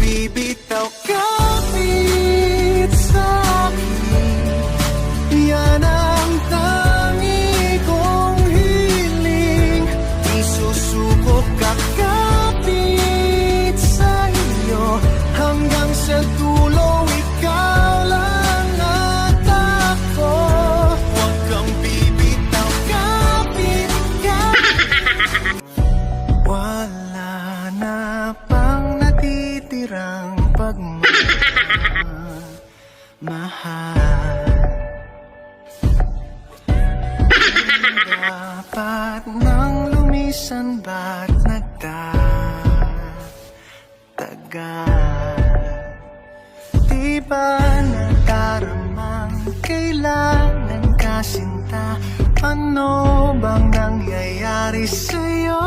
bibitaw kapit sa akin. Yan ang tangi kong hiling. Isusuko kakapit sa iyo. Hanggang sa dulo ikaw lang at ako. Huwag kang bibitaw kapit ka. Wala na pang natitirang pagmamahal. Dapat nang lumisan ba't nagtatagal? Di ba nagdaramang kailangan ka sinta? Ano bang nangyayari sa'yo?